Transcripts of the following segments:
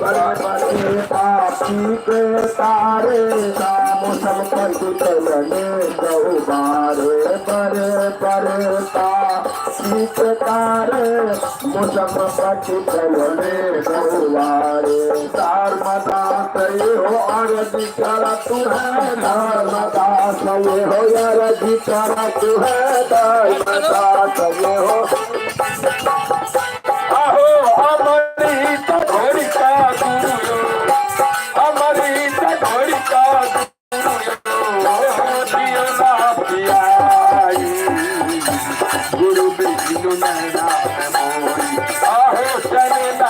पापी के तारे राम संपत्ति चलने गौबारे परे परे पापी के तारे मुसम्पत्ति चलने गौबारे धर्मदास ये हो अरजी करा तू है धर्मदास ये हो अरजी करा तू है धर्मदास ये हो आहो अमृत घोड़ी का गुरु अमृत घोड़ी का गुरु विष्णु नैना आहो चलना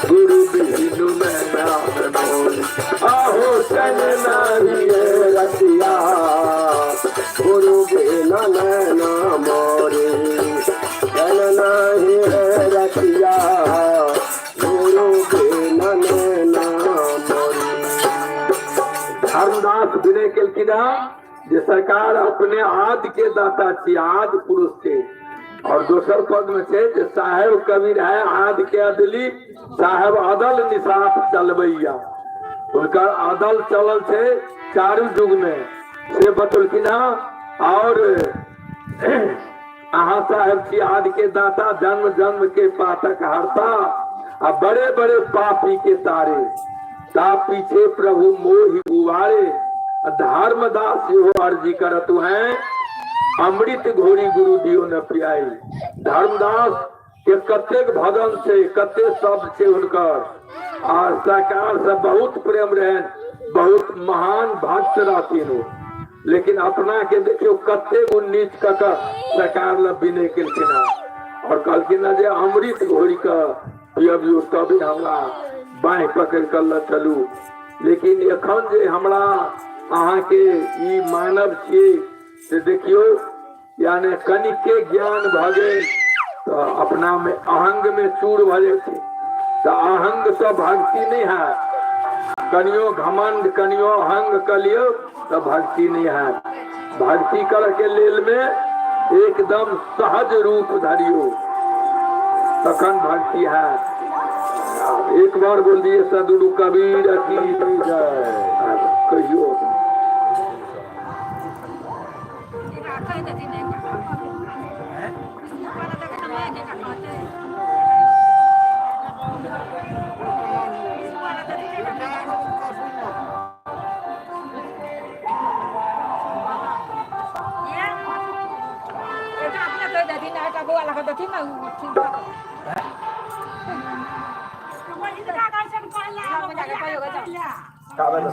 गुरु बिनु नैना आहो चलना रतिया गुरु बिनु नैना मोरे चलना रतिया गुरु बिनु नैना मोरे। धर्मदास विनय केलकिना जे सरकार अपने आदि के दाता छी आदि पुरुष के और दोसर पद में छे जे साहेब कबीर है आदि के अदली साहेब अदल निसाफ चलबैया उनका अदल चलल छे चारू युग में से बतलकिना और आहा साहेब की आदि के दाता जन्म जन्म के पातक हरता और बड़े बड़े पापी के तारे ता पीछे प्रभु मोहि उवारे धर्मदास हो अर्जी करत है अमृत घोड़ी गुरु दियो न पियाई। धर्मदास के कतेक भजन से कते शब्द से उनकर और सरकार से बहुत प्रेम रहे बहुत महान भक्त रहतीन लेकिन अपना के देखियो कते नीच कक सरकार ला विनय केलकिना और कहलकिन जे अमृत घोड़ी का पियबियो तभी हमरा बाएं पकड़ कर ल चलू। लेकिन एखन जे हमरा अहाँ के ई मानव छियै से देखियो यानी कनिक के ज्ञान भगे तो अपना में अहंग में चूर भजे थे तो अहंग से भक्ति नहीं है कनियो घमंड कनियो अहंग कलियो तो भक्ति नहीं है। भक्ति कर के लेल में एकदम सहज रूप धरियो तखन भक्ति है। एक बार बोल दिए सदगुरु कबीर की जय कहियो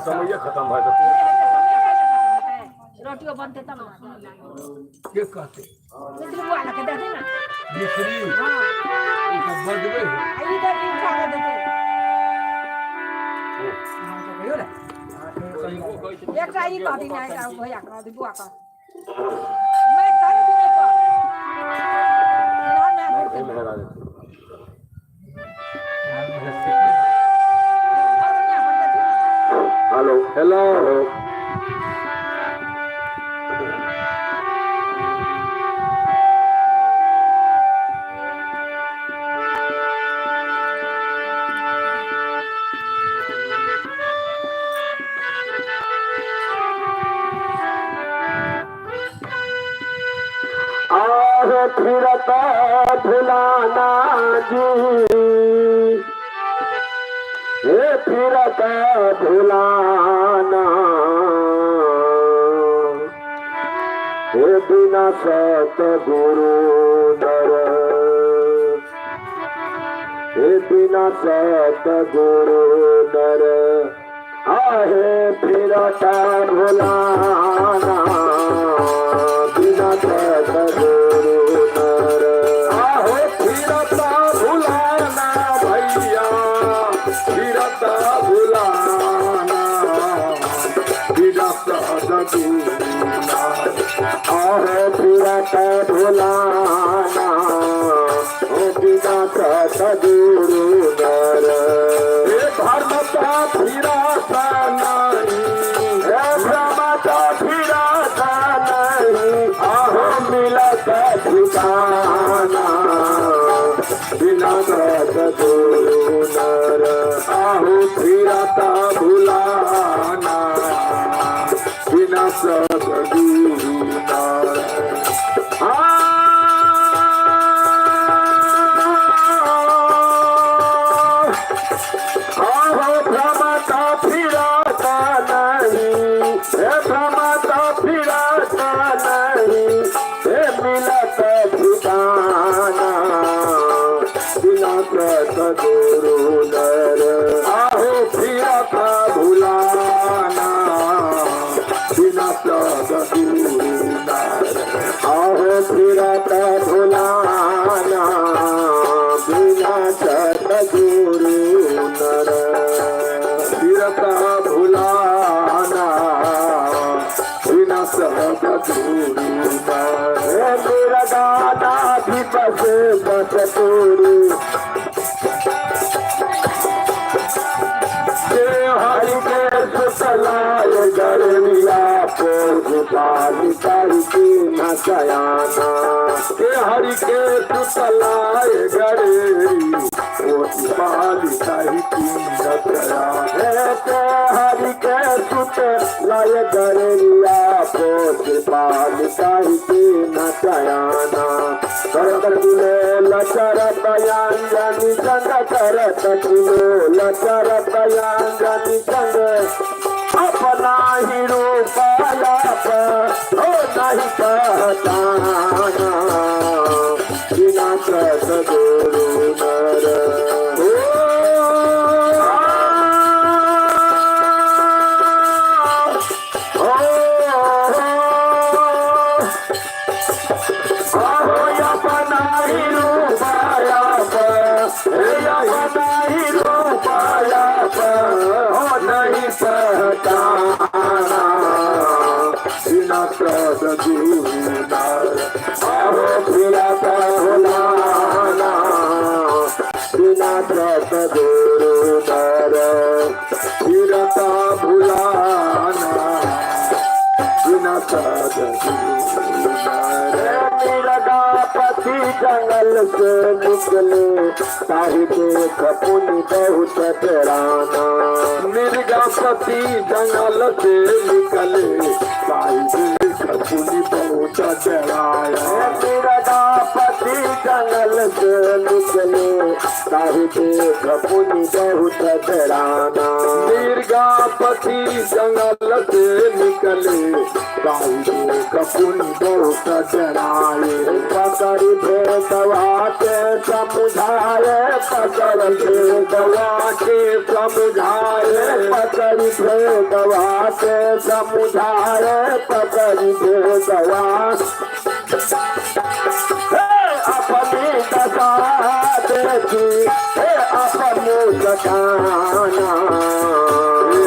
समय खत्म रोटियों बनते तब के कहते वाला के देते ना बिखरी हां बजबे इधर भी खा देते एक साई का दिन आएगा भैया का दी बुआ का मैं तारे दिन पर महाराज हेलो हेलो फिरता भुलाना जी हे फिरता भुलाना हे बिना सत गुरु नर हे बिना सत गुरु नर आहे फिरता भुलाना बिना सत गुरु नर आहे फिरता भुलाना भैया फिरता भुलाना बिना सत गुरु नर आहे फिरता भुलाना बिना सत गुरु गुरु नर धर्मता फिराता नहीं, भ्रमता फिराता नहीं, आहो मिलत ठिकाना बिना सद्गुरु नर आहो फिराता भुलाना बिना सद्गुरु नर। आहो भ्रमता फिराता नहीं, भ्रमता फिराता नहीं, मिलत ठिकाना बिना सद्गुरु नर आहो फिराता भुलाना बिना सद्गुरु नर। आहो फिरता भुलाना बिना सद्गुरु नर फिरता भुलाना बिना सद्गुरु नर। मेरा गाना भी बस बस तोरू हरि के सुतलाय गर्मिया पोज पाली करके न सयाना के हरि के सुतलाय गरे पोती पाली सही तीन है के हरि के सुतलाय गर्मिया पोज पाली करके न सयाना कर दिले लचर बयांजनी संग करत किलो लचर बयांजनी संग अपना ही रूपाया हो नहीं पहचाना बिना सद्गुरु नर सद्गुरु नर। आहो फिरता भुलाना बिना सद्गुरु नर फिरता भुलाना बिना सद्गुरु नर। मिर्गा पति जंगल से निकले साहिबे खपुनी बहुत डराना मिर्गापति जंगल से निकले साहिबे खपुनी बहुत डराया। मिर्गा पति जंगल से निकले साहिबे खपुनी बहुत डराना मिर्गापति जंगल से निकले साहिबे खपुनी बहुत डराए। पकड़ भेदवा के समझाए पकड़ भेदवा के समझाए पकड़ भेदवा के समझाए पकड़ भेदवा अपनी दशा देखी अपनी सकाना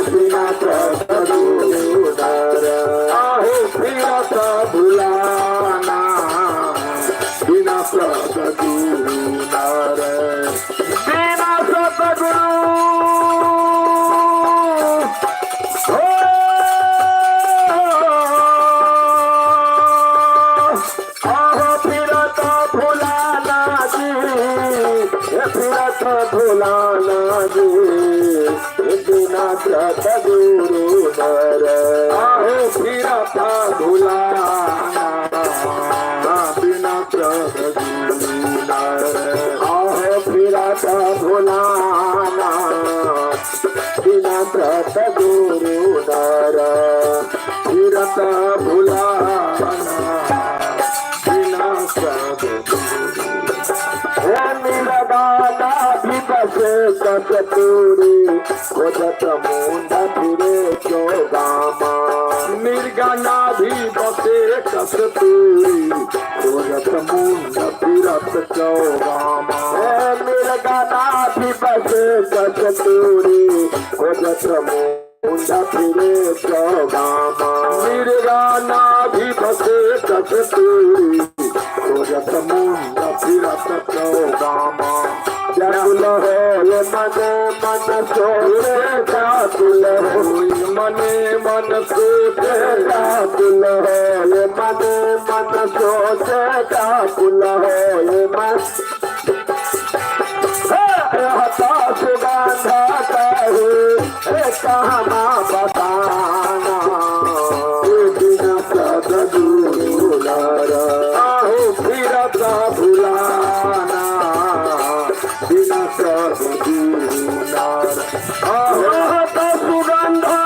बिना सद्गुरु नर आहो फिरता भुलाना बिना सद्गुरु नर। बिना सद्गुरु आहो फिरता भुलाना जी फिरता भुलाना जी बिना सद्गुरु नर आहो फिरता भुलाना बिना सद्गुरु नर। आहो फिरता भुलाना बिना सद्गुरु नर फिरता भुलाना बिना सद्गुरु। मिर्गाना भी बसे कस्तूरी खोजत मुंड फिरे चौगामा मिर्गाना भी बसे कस्तूरी खोजत मुंड फिरत चौगामा। मिर्गाना भी बसे कस्तूरी खोजत मुंड फिरे चौगामा मिर्गाना भी बसे कस्तूरी खोजत मुंड फिरत प्रोग्रामा व्याकुल हो ये मने मन सोचे व्याकुल हो मने मन सोचे व्याकुल हो ये मने मन सोचे व्याकुल हो ये मन हता सुगंधा कहू कहना बताना बिना सदगुरुनर आहू फिरत भुलाना बिना सदगुरुनर आहू हता सुगंधा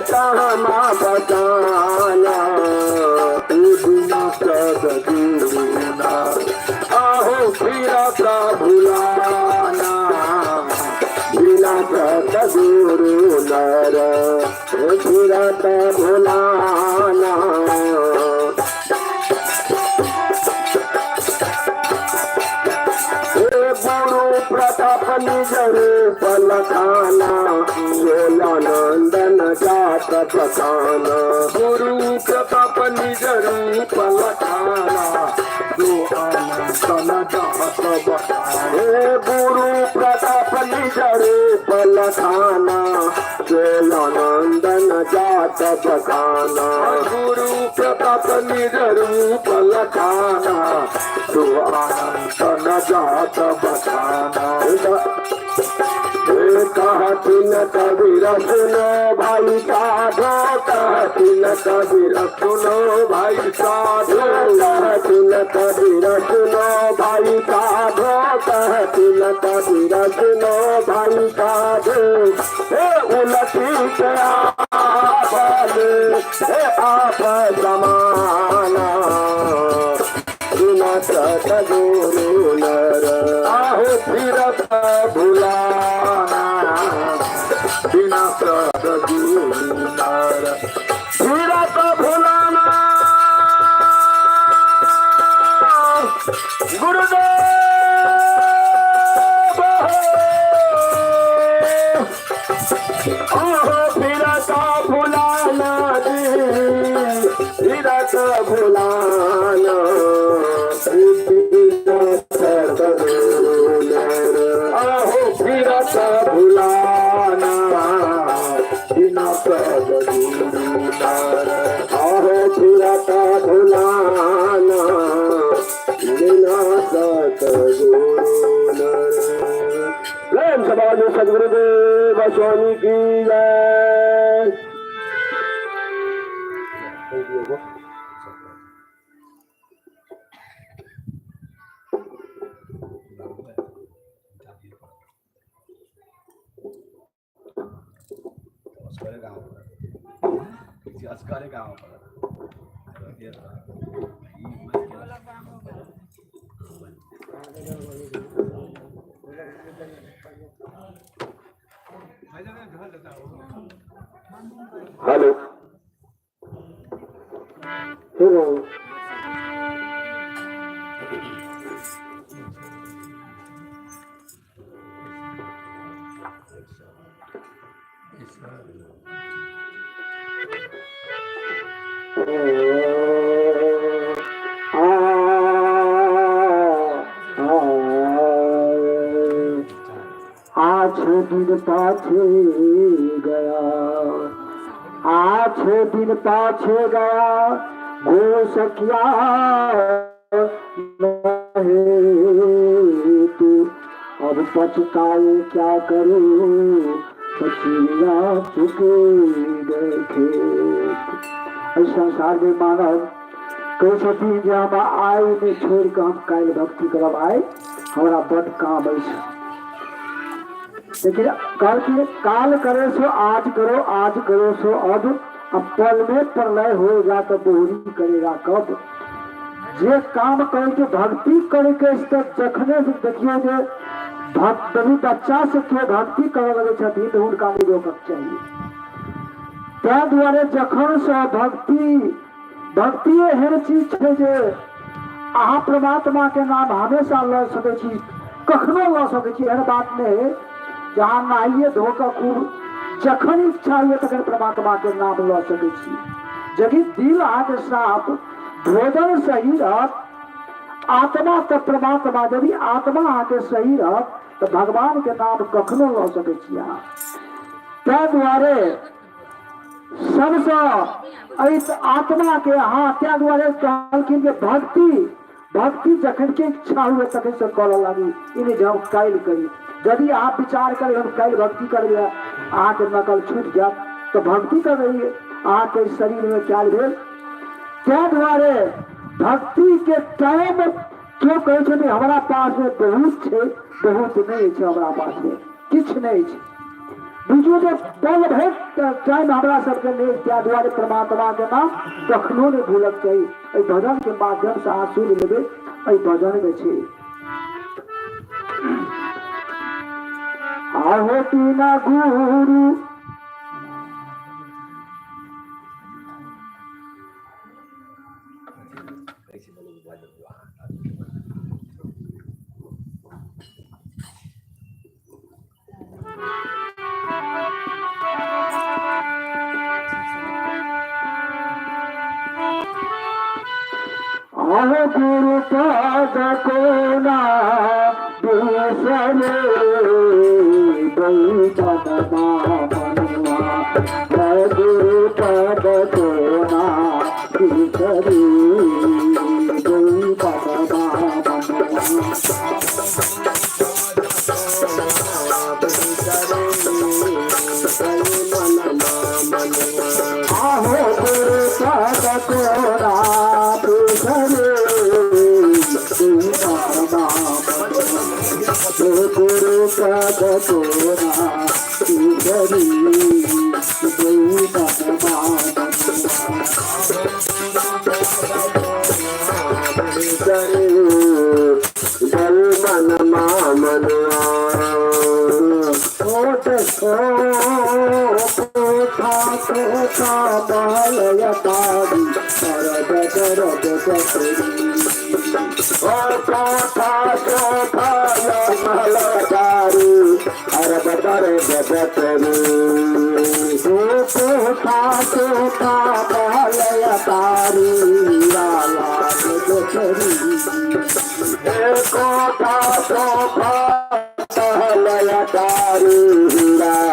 कहना बताना बिना सदगुरुनर आहू फिरत भुलाना बिना सदगुरुनर फिरत भुलाना गुरु प्रताप निज रूप लखाना सोलानंदन जात पठाना गुरु प्रताप निज रूप लखाना जो अनंतन जात बखाना गुरु प्रताप निज रूप लखाना सोलानंदन जात पठाना गुरु प्रताप निज रूप लखाना जो अनंतन जात बखाना कहती न कबीर सुनो भाई साधो कहती न कबीर सुनो भाई साधु कहती न कबीर सुनो भाई साधो कहती न कबीर सुनो भाई साधो उलटी के आप समाना बिना सदगुरुनर आहू फिरत भुलाना बिना सदगुरुनर फिरत भुलाना गुरुदेव ओहो फिरत भुलाना फिरत भुलाना आहू फिरत भुलाना बिना सदगुरुनर आहो फिरत भुलाना बिना सदगुरुनर। प्रेम समाज सदगुरुदेव स्वामी की जय। हेलो हेलो दिन पाछे गया, 8 दिन पाछे गया, हो सकिया नहीं तू अब पछताए क्या करूं, पछिया चुके गए खेत। इस संसार में मानव कई सती जब आय में छोड़ कर हम काल भक्ति करब आए हमारा बड़ काम ऐसा। लेकिन काल करे सो आज करो, आज करो सो अब पल में प्रलय होगा तो बोरी करेगा कब। जे काम करे के भक्ति करे के जखने से देखिए जे भक्ति बच्चा से क्यों भक्ति करे लगे छथिन तो उनका नहीं रोकक चाहिए। त्या द्वारे जखन से भक्ति एहन चीज है जे अहाँ परमात्मा के नाम हमेशा ल सकै छी, कखनो ल सकै छी। एहन बात नहीं जहाँ नहाइए धोकर खूब जखन इच्छा हुए तखन परमात्मा के नाम ल सकै छी। यदि दिल अहाँके साफ, भोजन सही रहत, आत्मा तो परमात्मा, यदि आत्मा अहाँके सही रहत तो भगवान के नाम कखनो ल सकै छी अहाँ। ताहि दुआरे सबसे आत्मा के अहाँ त्या दुआरे कहलखिन जे भक्ति जखन के इच्छा हुए तखन से करऽ लागी, इ हम काल्हि करी। यदि आप विचार करें हम काल्हि भक्ति करबे, अहाँ के नकल छूट जात तो भक्ति कर रही अहाँ के शरीर में क्या भेल। त्या दुआरे भक्ति के टाइम क्यों कहे छे हमारा पास में बहुत छे, बहुत नहीं छे, हमारा पास में किछ नहीं छे। बुझू जे पल भेट टाइम हमरा सबके नहीं, त्या दुआरे परमात्मा के नाम कखनो नहीं भूलक चाहिए। एहि भजन के माध्यम से अहाँ सुन लेबै, एहि भजन में छे आहो तीना गुरु आहो गुरु पद को ना बिसरे गुरु पद को ना बिसरे आहो गुरु पद को ना गुरु पद तोरा जल मन मामनुआ छोट बालयतारी शरद शरद सतरी अरब दरब बतरी बालयतारी लाला बतरी लयतारी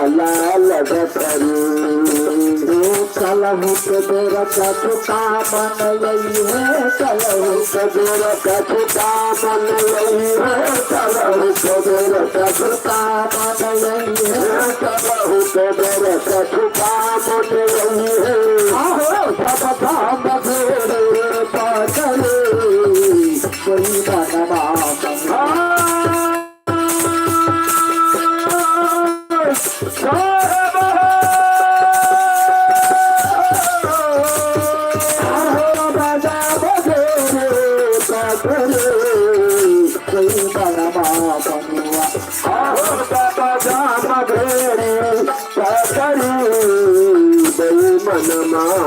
लाल बतरी कलहु के बेर कछुता मन लई है, कलहु के बेर कछुता मन लई है, कलहु के बेर कछुता मन लई है, कलहु के बेर कछुता मन लई है। आहो सब धाम फेरे पाचले कोई बनवा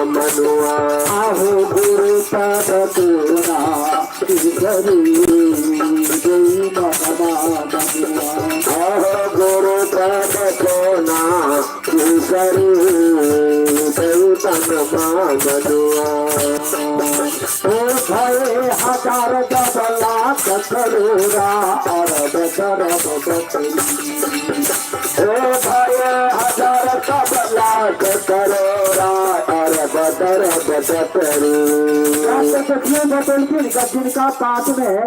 मनुआ आहो गुरु पद तोरा आहो गुरु पद तोना किसरी मनुआ भये हजार जबला करोड़ा अरब शरब बतरी भये हजार जबला करोड़ा अरब शरब बतरी। जिनका पास में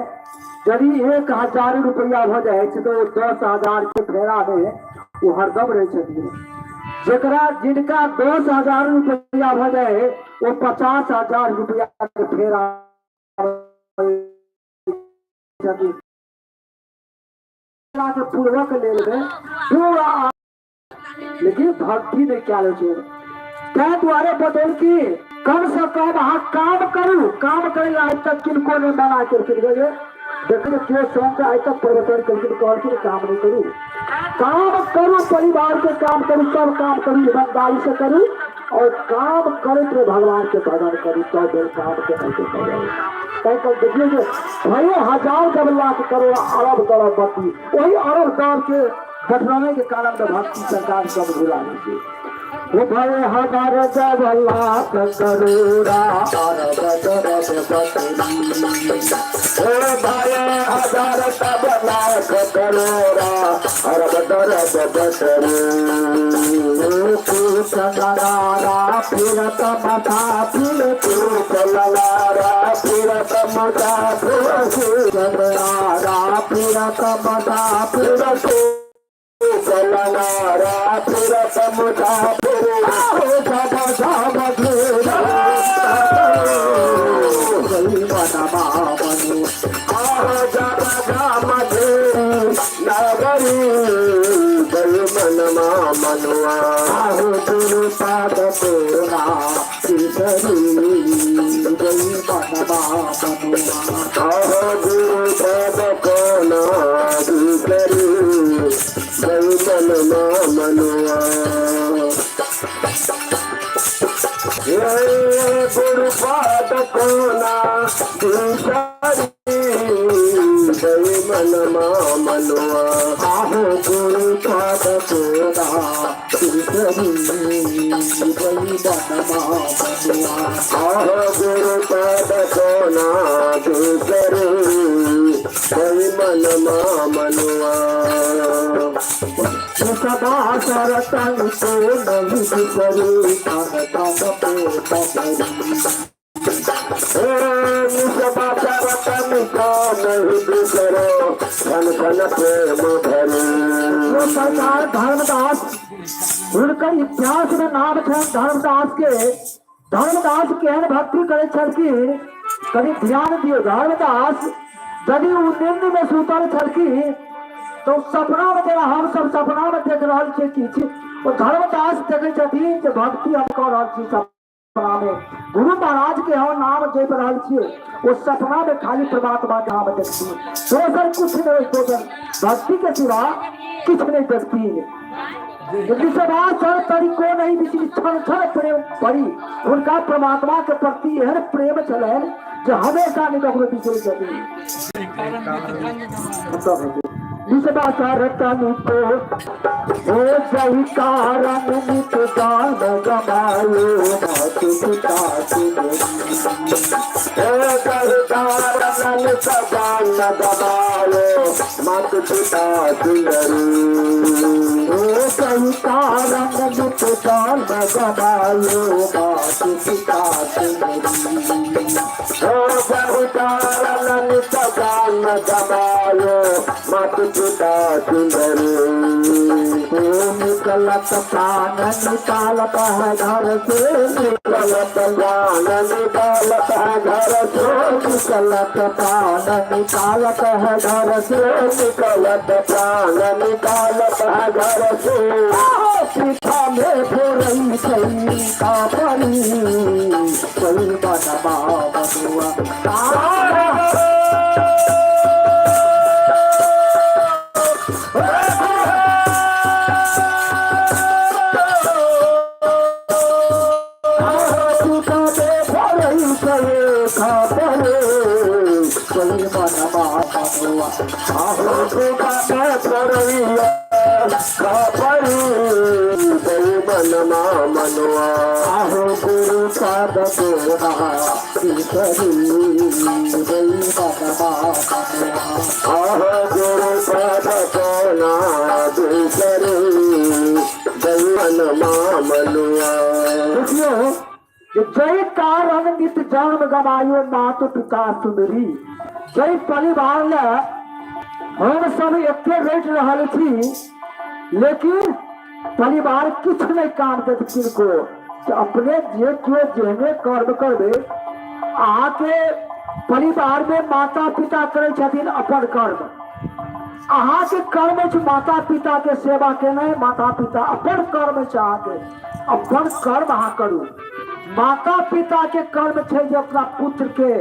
यदि 1000 रुपया हो जाए तो 10,000 के फेरा में वो हरदम रहे छथिन। जकरा जिनका 10,000 रुपया हो जाए वो 50,000 रुपया के फेरा के पूर्वक ले लेबे पूरा, लेकिन भक्ति ने क्या ले छे। त्या द्वारे बदल की कम से कम अहाँ काम करू, काम करे आज तक किनको ने मना करके गए देखिए के स्वयं आज तक परिवर्तन करके कहलखिन काम नहीं करू, काम करू, परिवार के काम करू, सब काम करू, ईमानदारी से करू और काम करे तो भगवान के भजन करू, तो काम के नहीं। कल देखिए जो भाई 1000 जब लाख करोड़ अरब करोड़पति वही अरब दौर के बटराने के कारण में भक्ति सरकार सब भुला दी वो भाई 1000 जब लाख करोड़ा अरब भाई 1000 तब लाख करोड़ा अरब चलारा फिरत मथा फिर तू चलारा फिरत मथा फिर चलारा फिरत मथा फिर तू चलारा फिरत मथा फिर मनुआ गुरु पाद पूर्णा गुरु पाद कोना मनुआ गुरु पाद कोना मनमा मनुआ आहो गुरु पाद कोना आहो गुरु पाद कोना मनमा मनुआ सदा सरतन को नहीं बिसरी तन सरकार धर्मदास उनकर इतिहास में नाम है धर्मदास के एहन भक्ति करे छलखिन कभी ध्यान दियो धर्मदास यदि उन्नति में सुतल छलखिन तो सपना में जेना हम सब सपना में देख रहा छे किछ और धर्मदास देखे छथिन जे भक्ति हम कर रहल छी सपना में गुरु महाराज के हम नाम जप रहल छियै वो सपना में खाली परमात्मा के नाम देखती दोसर कुछ नहीं दोसर भक्ति के सिवा कुछ नहीं देखती सर तरीको नहीं बिजली क्षण क्षण प्रेम पड़ी उनका परमात्मा के प्रति एहन प्रेम चले जो हमेशा नहीं कखनो बिसरी जाती सरतन को हो सही कारण नित जान गमायो मत पिता कारण सजान गमायो मत पिता हो सही कारण नित जान गमायो मत पिता हो सही कारण नित जान गमायो मत पिता सुंदरी निकलत प्राण निकालत है घर से निकलत प्राण निकालत है घर से निकलत प्राण निकालत है घर से निकलत प्राण निकालत है घर से पीछा में फोरई सही का परी सही बनवा बनुआ मनुआ आहो गुरु पाद कोना आहो गुरु पाद कोना मनुआ जय कारण नित जन्म गवायो मात पिता सुंदरी जय परिवार ले हम सब एके रेट रहल छी लेकिन परिवार किछ नहीं काम देत किनको अपने जे क्यों जेने कर्म करबे आके परिवार में माता पिता करे छथिन अपन कर्म अहाँ के कर्म छ माता पिता के सेवा केना माता पिता अपन कर्म चाह के अपन कर्म अहाँ करू माता पिता के कर्म छै जे अपना पुत्र के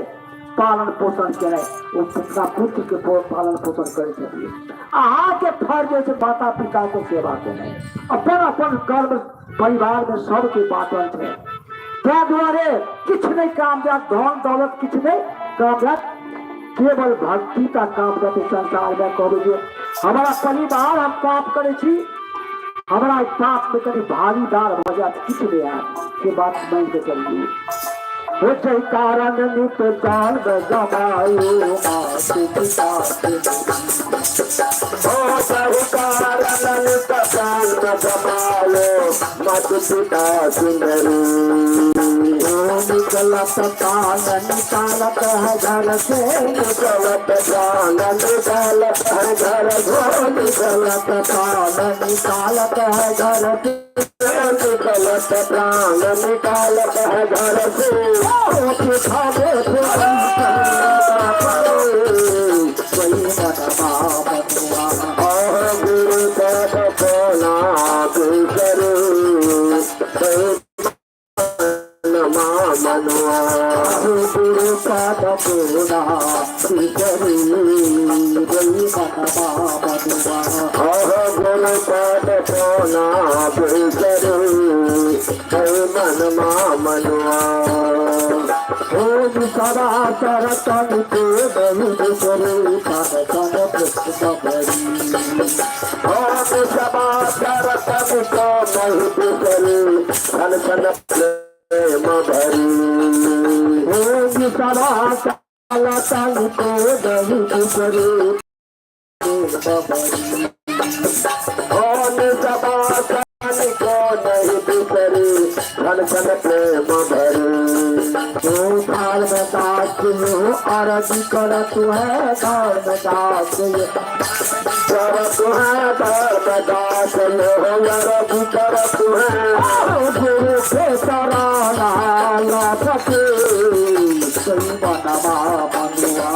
पालन पोषण करे वो अपना पुत्र के पालन पोषण करे छथिन अहाँ के फर्ज है माता पिता के सेवा केना अपन अपन कर्म परिवार में सबके बांटल है त्या दुआरे किछ नहीं काम जा धन दौलत किछ नहीं कामयाब केवल भक्ति का काम करते संसार में करोगे। हमारा परिवार हम काम करे छी, हमारा पाप में कभी भागीदार हो जाए किस ले के बात मैं के चलिए हो जय कारण नित जान जमायो माते पिता हो जय कारण नित जान जमायो माते पिता सुंदरी निकलत प्राण निकालत है घर से निकलत प्राण निकालत है घर से निकलत प्राण निकालत है घर से निकलत प्राण निकालत है घर से खावे कोई बदमा बदुआ गुरु का बना करो मनुआ गुरु का दबोना करी कोई बदमा बदुआ गुरु का बना करो मन मनुआ सदा चरतन के बहुत करी तन पुष्प बड़ी सभा चरतन को नहीं करी धन सन प्रेम भरी सदा चरतन को बहुत करी बड़ी सभा चरतन को नहीं करी धन सन प्रेम भरी काल में दास हो आरती कर तू है काल में दास कर तू है धर्म दास आरती कर तू है गुरु के सराना लापते कोई बनवा बनुआ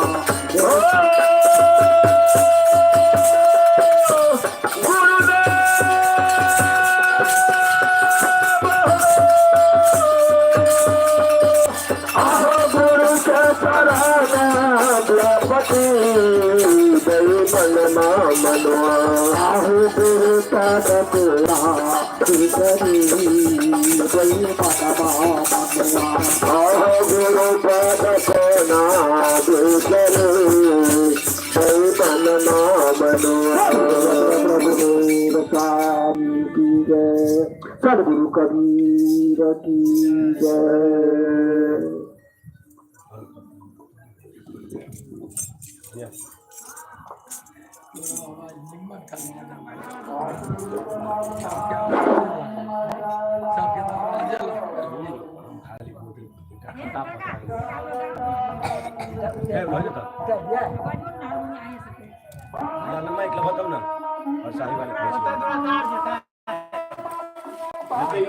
मनुआ गुरु का दबोना करी कोई बदमा बनुआ गुरु पद सोना करो बनना मनुआ प्रभुदेव स्वामी की जय सदगुरु कबीर की जय।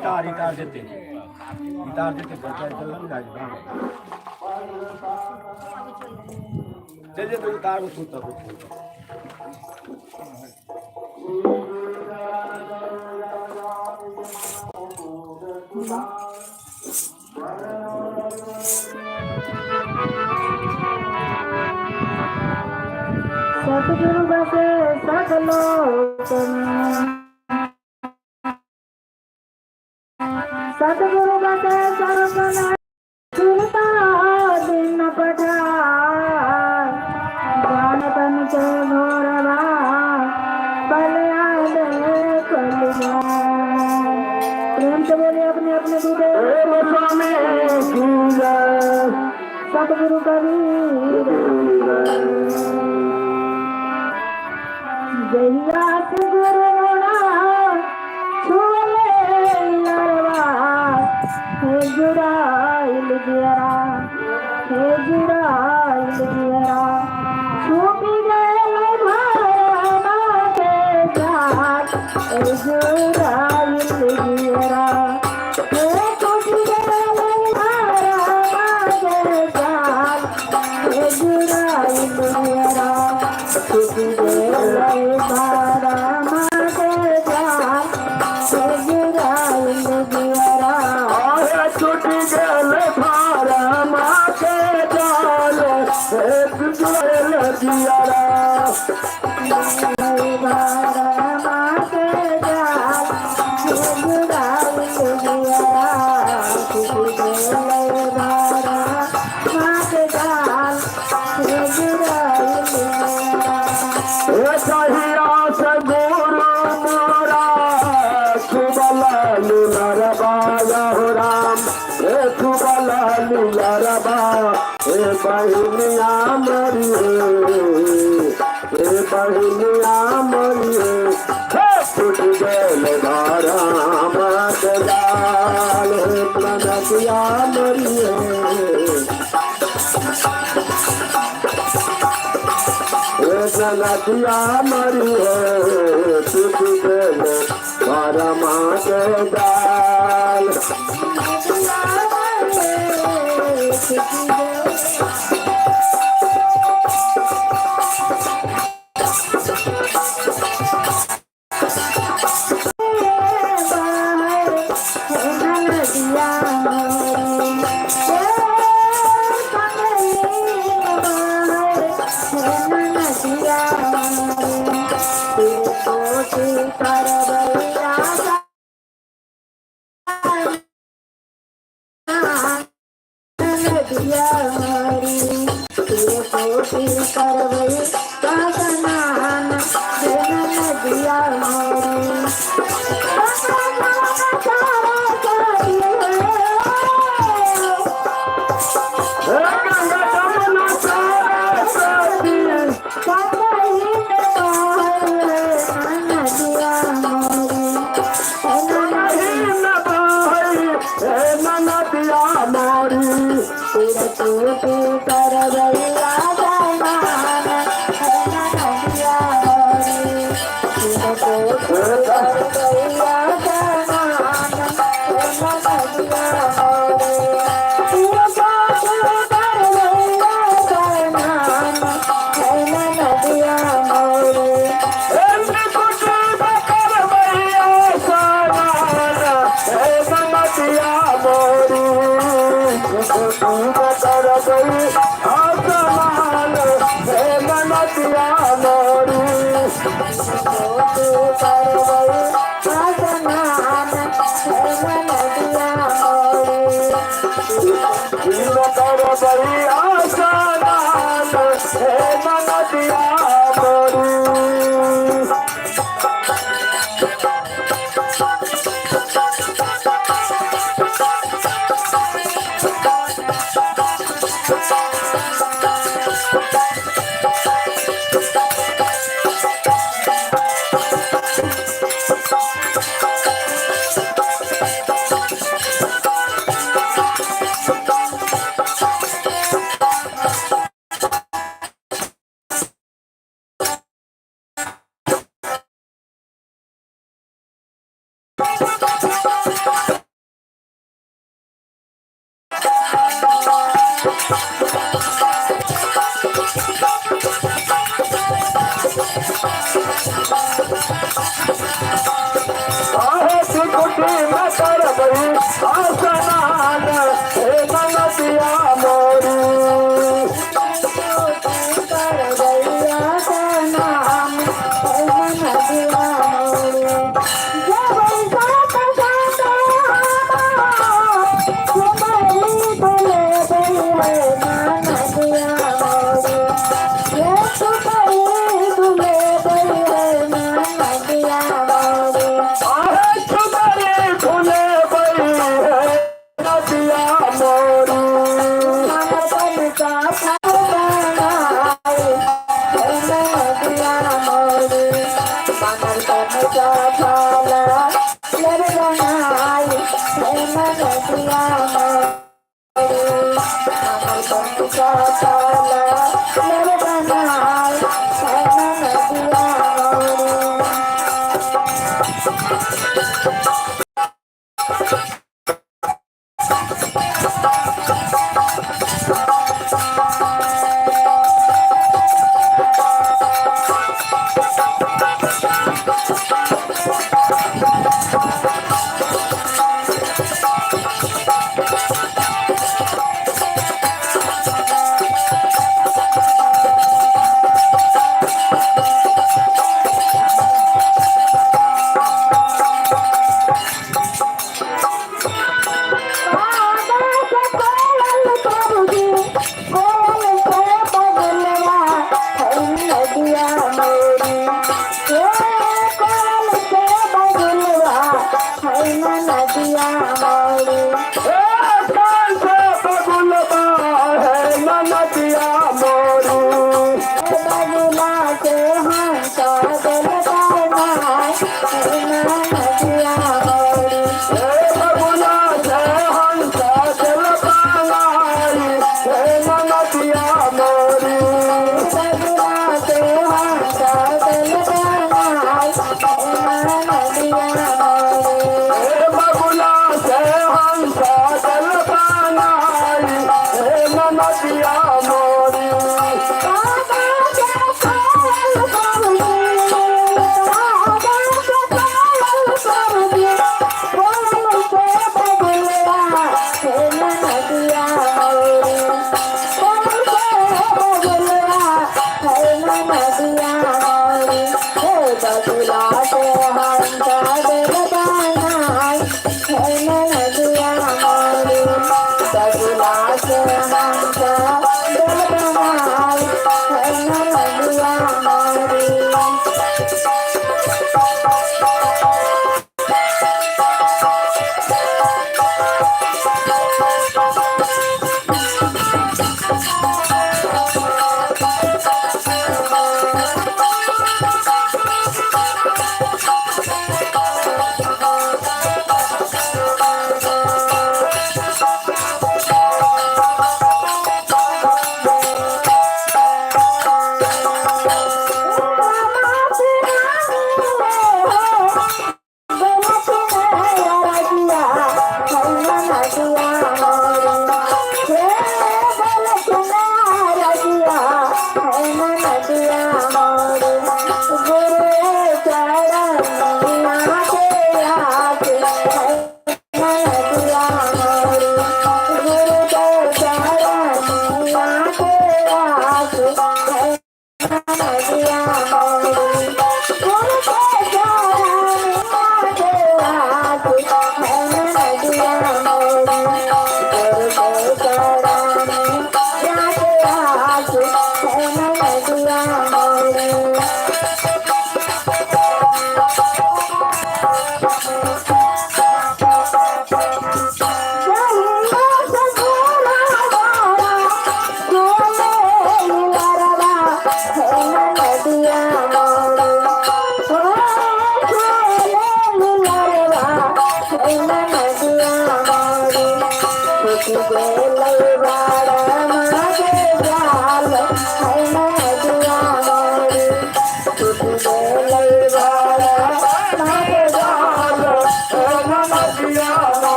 इतार देते चलिए तो उतार में सूता सतगुरु बसे सकलोचन सतगुरु बसे सर्वना सुरता दिन पठार ज्ञान तन के घोरवा बलिया दे कलिया प्रेम से बोले अपने अपने दूधे स्वामी की जय सतगुरु कबीर जैया से गुरु मोड़ा छुले लरवा हे जुराइल दियरा हे जुराइल दियरा छुपी गए भारा के जात हे जुराइल दियरा हे छुपी गए भारा के जात हे जुराइल दियरा छुपी गए बहनिया मरी है फुट गल धारा मत जाल नदिया मरी नदिया मरी है फुट गल धारा मत जाल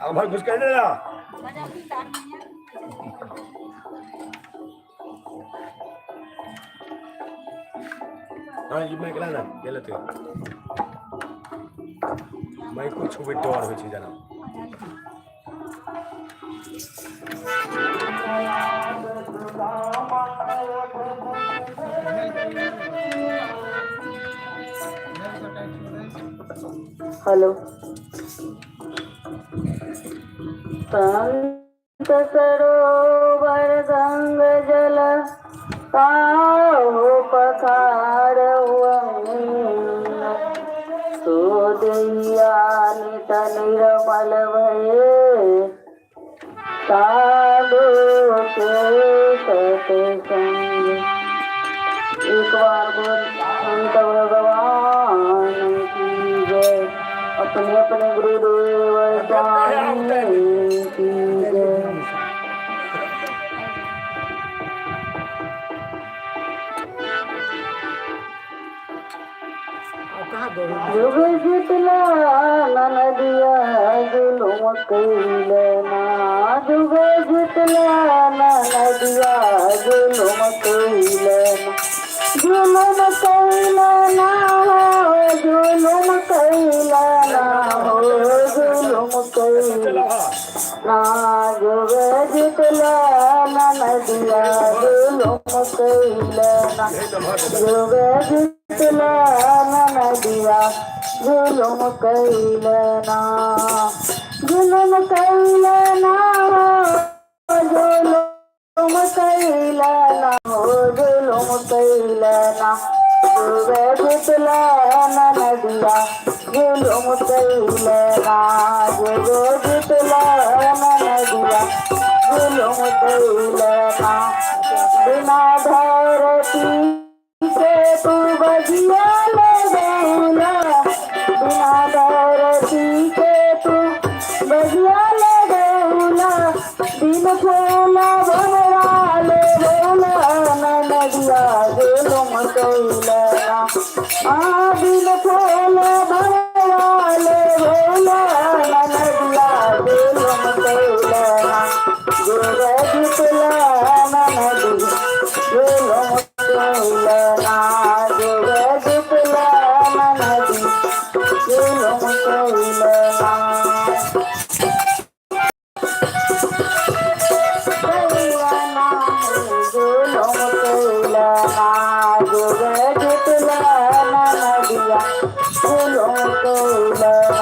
अब भाई घुस कर दे ना हाँ ये मैं कहला ना गेले तो मैं कुछ भी डर हो छी जना हेलो संत सरोवर गंग जल काहू पखार तो दैया नित निर्मल भये साधु के सत्संग। एक बार बोल संत भगवान की जय। अपने अपने गुरुदेव स्वामी की जय। जुग जितला नदिया जुलुम कैलना जुग जितला नदिया जुलुम कैलना जुलुम कैलना जुलुम कैलना हो जुलुम कैलना जुग जितला नदिया जुलुम कैलना जुग जितला नदिया जुलुम कैलना जुलुम कैलना जुलुम कैलना हो जुलुम कैलना जुग जितला नदिया जुलुम कैलना जुग जितला नदिया जुलुम कैलना बिना धरती से तू बजिया ले गौला बिना धरती से तू बजिया ले गौला दिन फूला भंवरा ले गौला नदिया जुलुम कैलना दिन फूला भंवरा ले गौला नदिया जुलुम कैलना जुग जितला नदिया जुलुम कैलना जुग जितला नदिया जुलुम कैलना कैलना जुलुम कैलना जुग जितला नदिया जुलुम कैलना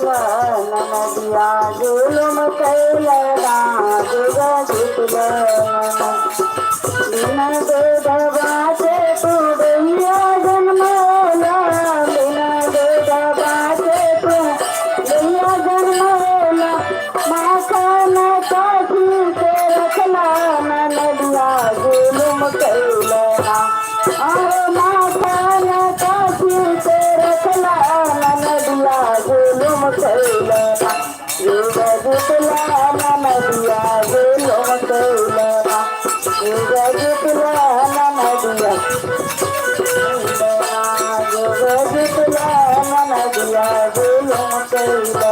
नदिया जुलुम कैलना जुग जितला बिना दूध बाटे तू दैया जन्मला बिना दूध बाटे तू दैया जन्मला माखन काठी से रखला नदिया जुलुम कैलना माखन काठी से रखला नदिया जुलुम कैलना जुग जितला नदिया जुलुम कैलना जुग जितला नदिया जुग जितला नदिया जुलुम कैलना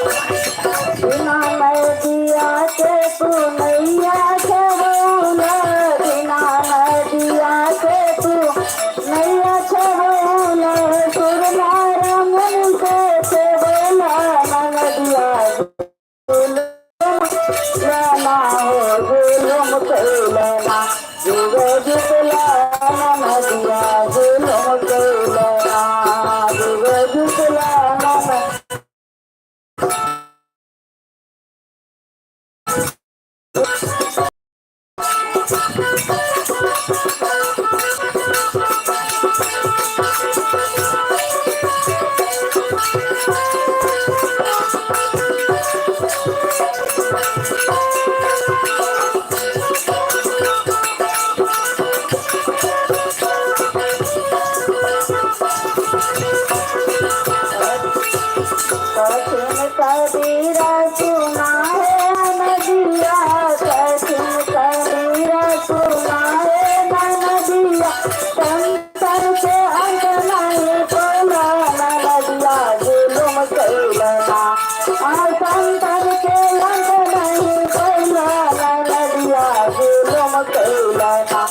बिना नदिया के तू नैया छबौला बिना नदिया के तू नैया छबौला सुरनार मन के छबौला नदिया जुलुम कैलना जुतला नदिया जुलुम कैलना जुतला कठिन कबीरा सुना है नदिया कठिन कबीरा सुना है नदिया संतर के अंत नहीं कोला नदिया जुलुम कैलना संतर के अंत नहीं कोला नदिया जुलुम कैलना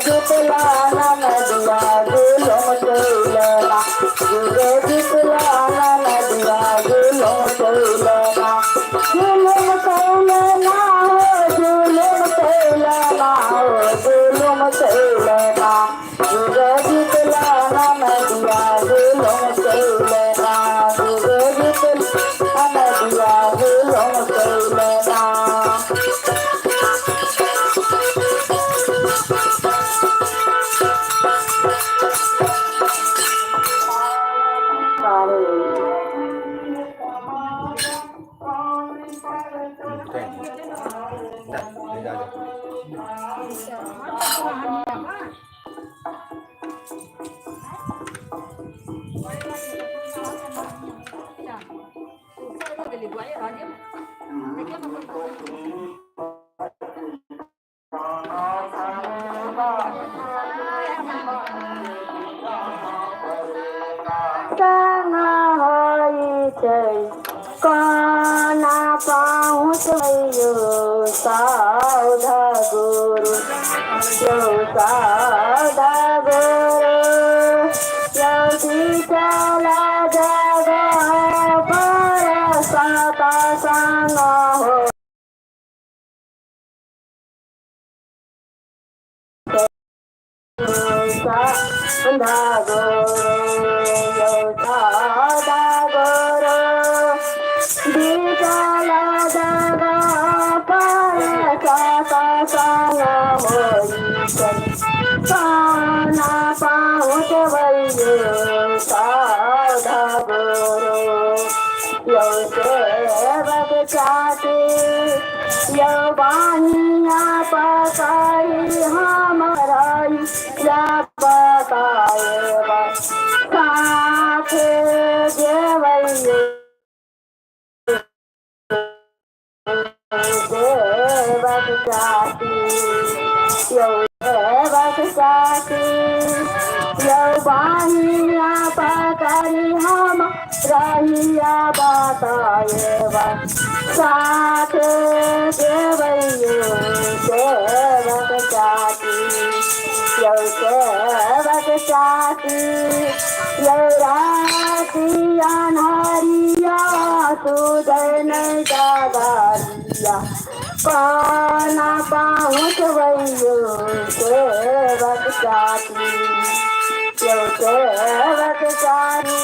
जुतला नदिया जुलुम कैलना जुतला नदिया जुलुम कैलना जुलुम कैलना हो जुलुम कैलना हो जुलुम कैलना जुतला नदिया जुलुम कैलना जुतला नदिया जुलुम कैलना काना पाहुच साधा गुरु साधा गुरु यदि चला जग पर साता संग हो साधा गुरु साधा गुरु बिचला जग पर साता संग काना पाहुच साधा गुरु यो सेवक चाटे यो बानिया पकाई हमाराई या पकाए साथे देवैये देवक चाटी यो देवक चाटी यो बानिया पकाई हम रहिया बताए साथ देवैये देवक चाटी यो देवक चाटी यो रातिया नारिया सुदय नहीं जागारिया काना पाहुच देवक चाटी यो देवक चाटी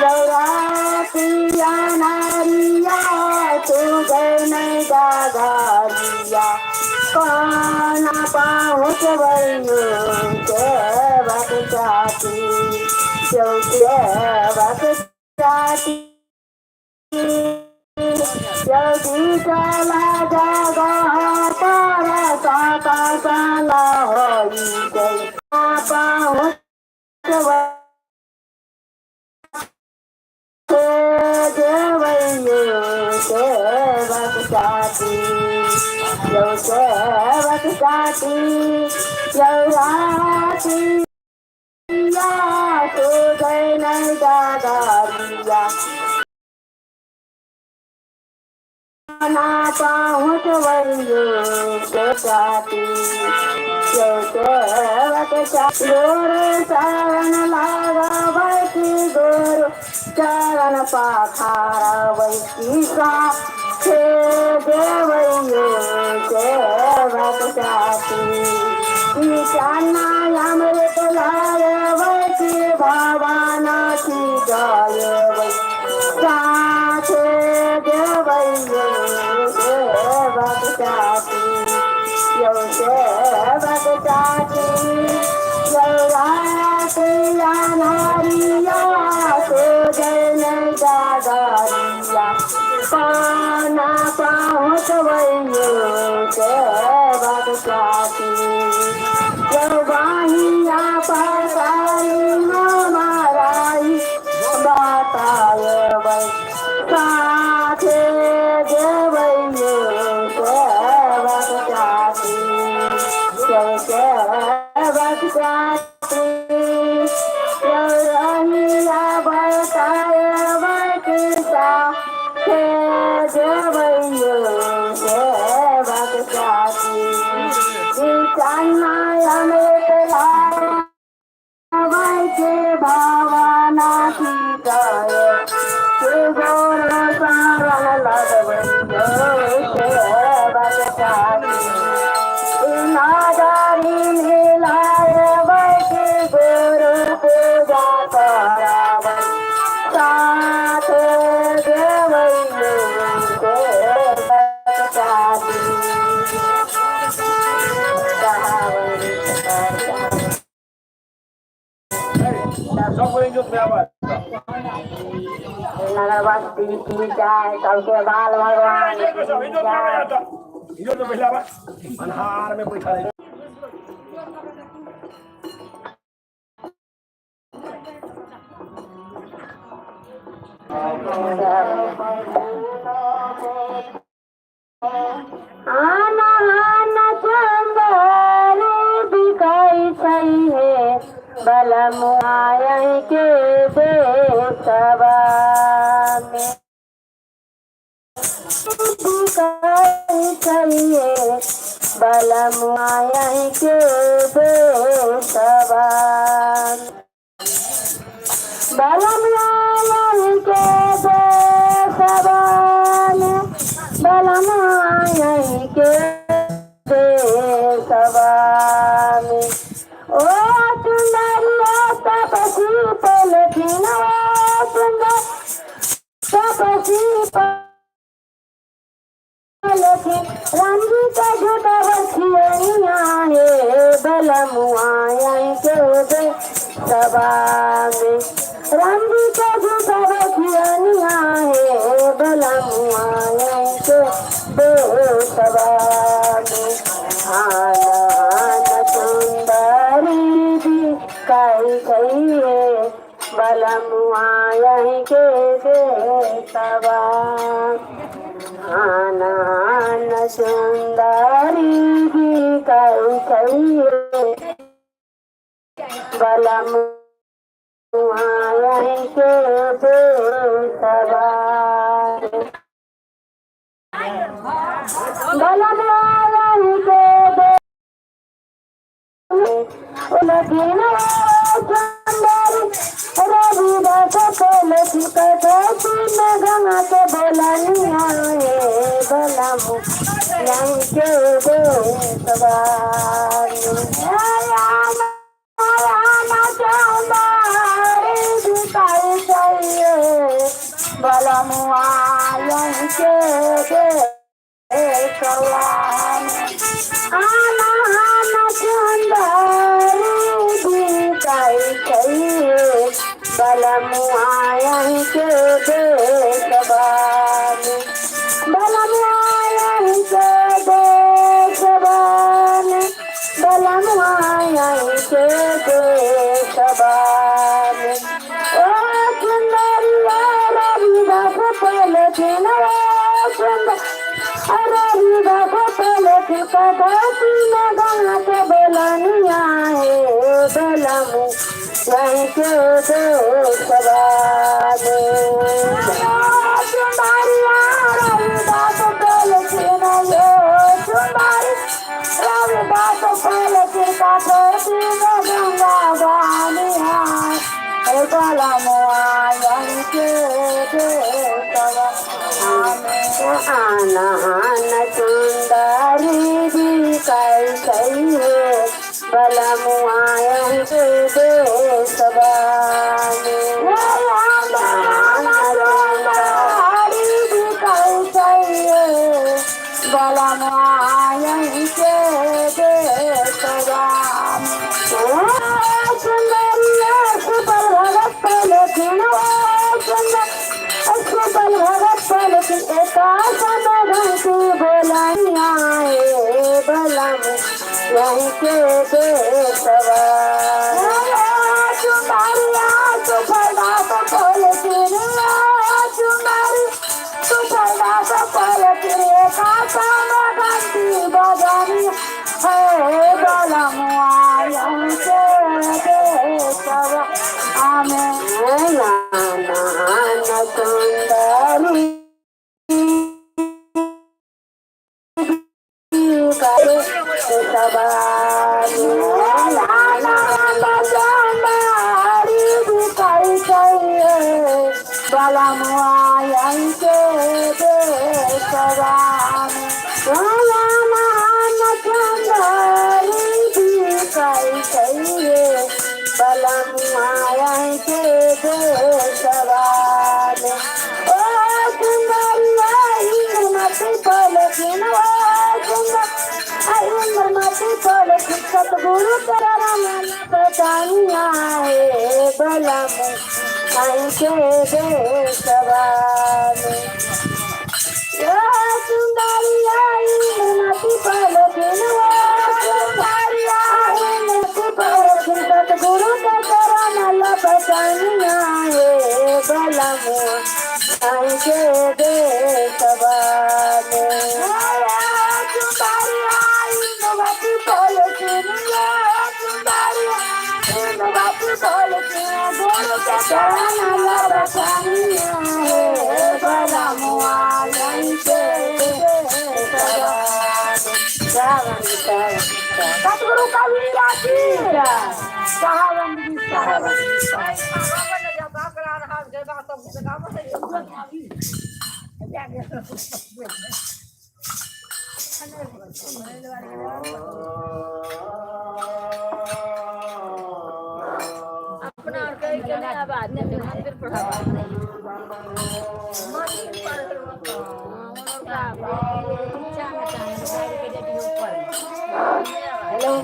यो रातिया नारिया सुदय नहीं जागारिया काना पाहुच देवक चाटी यो देवक चाटी यदि चला जग पर साता संग होई गई पाहुच देवैये देवक चाटी यो देवक चाटी यो रातिया सुदय नहीं जागारिया काना पाहुच चाटी यो देवक चाटी गोरु शरण लागा बैठी गोरु चरण पाखारा बैठी सा देवैये देवक चाची चाना अमृत लाय वैसी भवानाची जय वै साथे देवैये सेवक चाची यो सेवक चाची जया नारिया तो जय दादारिया पाना पहुँच वैये सेवक चाची वाहिया पसारी हमाराई बताय वै साथे देवैये सेवक चाची सेवक चाची रहिया बताय वै साथे देवैये सेवक चाची चाना अमृत लाय वैसे भवानाची जय गोर सारण लगवैये सेवक चाची नादारी मिलाय वैसे गुरु पूजा करावै साथे देवैये सेवक चाची नगरवासी की जय सबके बाल भगवान की जय हीरो तो पहला बा अनहार में बैठा रहे आना आना चंदन बिकाई सही है बलमुआई के देशवा में बिकाई सही है बलमुआई के देशवा बलमुआई के देशवा में बलमुआई के देशवा में ओ सुंदरिया तपसी पलखिन ओ सुंदर तपसी पलखिन रंजित झूठा बखियनिया हे बलमुआई के देशवा में रंजित झूठा बखियनिया हे बलमुआई के देशवा में आना सुंदरी भी कई कहिए बलमुआई के देशवा आना सुंदरी भी कई कहिए बलमुआई के देशवा बलमुआई के उलगिन सुंदरी रविदास तुलसी कथी में गंगा के बोलनिया हे बलमुआई के देशवा बलमुआई के देशवा आना आना सुंदरी बिकाई कहिए बलमुआई के देशवा बलमुआई के देशवा बलमुआई के देशवा ओ सुंदरिया रविदास पलखिन ओ सुंदर रविदास पलखिन कथी में गंगा के बोलनिया हे बलमुआई के देशवा सुंदरिया रविदास पलखिन ये सुंदरी रविदास पलखिन कथी में गंगा गानिया हे बलमुआई के देशवा आना सुंदरी भी कई के देशवा में हरी भी कैसे बलम आई के देशवा में सुंदरिया सुबल भगत लेकिन सुबल भगत लेकिन एका समरण की बोलनिया बलम यहीं के देशवा चुमारिया सुफला सफल चिड़िया चुमारी सुफला सफल चिड़िया का समरण की बजनिया है बलम यहीं के देशवा आमें नाना सुंदरी बलम आई के देशवा में चंदरी भी कैसे बलम आई के देशवा में ओ सुंदरिया मती पलकिन मती पलकिन सतगुरु तेरा मन बतानिया है बलम आई के देशवा में सुंदरिया मती पलकिन सुंदरिया मती पलकिन सतगुरु तेरा मन बतानिया है बलम आई के देशवा में मती पलकिन सुंदरिया मती पलकिन गुरु के तेरा मन बतानिया है बलम आई के देशवा सतगुरु कबीरा की अपना और कई के नया बात ने मंदिर पढ़ावा मंदिर पर हेलो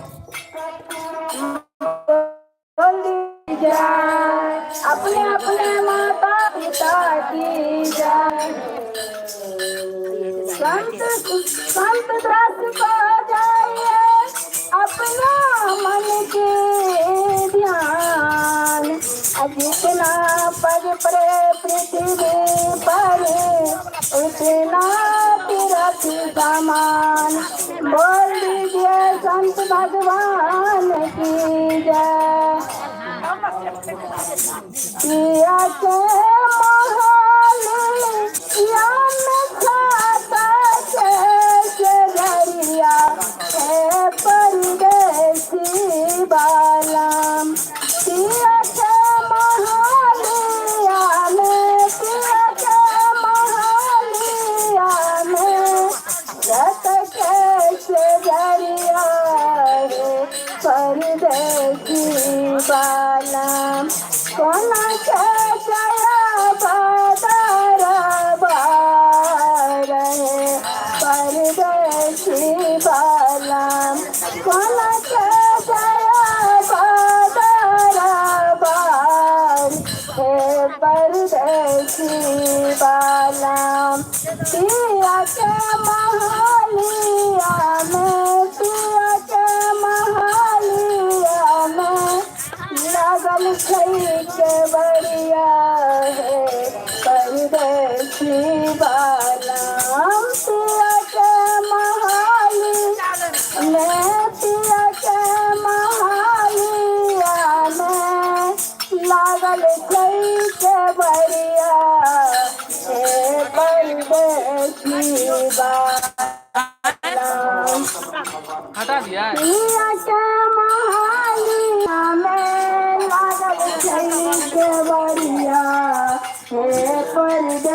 अपने अपने माता पिता की जाए संत दृष्ट को जाइए अपना मन के ध्यान जितना पद पर पृथ्वी पर उतना तीरथ समान बोल दीजिए संत भगवान की जय किया के मोहलिया में खाता के घरिया है परदेसी बालम किया के मोहलिया में किया के मोहलिया में रत के घरिया है परदेसी बालम कोना के जया बादर बार है परदेसी बालम कोना के जया बादर बार है परदेसी बालम पिया के महालिया में पिया के महालिया में लगल छई के बढ़िया है परदेसी बालम पिया के महाली में पिया के महालिया में लागल छई के बढ़िया है परदेसी बालम हटा दिया पिया के